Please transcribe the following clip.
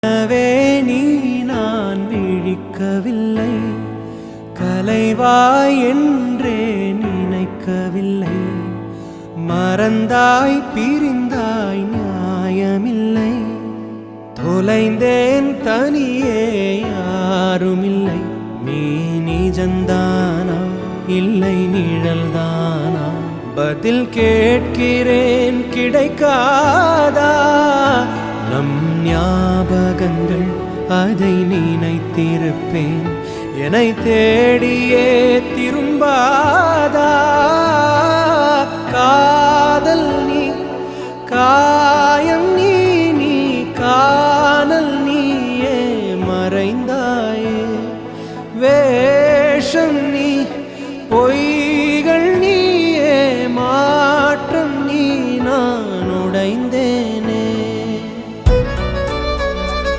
எனவே நீ நான் விழிக்கவில்லை, கலைவாய் என்றே நினைக்கவில்லை. மறந்தாய் பிரிந்தாய் நியாயமில்லை, தொலைந்தேன் தனியே யாருமில்லை. நீ நிஜந்தானா இல்லை நிழல்தானா, பதில் கேட்கிறேன் கிடைக்காதா. நம் ஞாபகங்கள் அதை நினைத்திருப்பேன், என்னை தேடியே திரும்பாதா. காதல் நீ காயம் நீ, நீ காணல்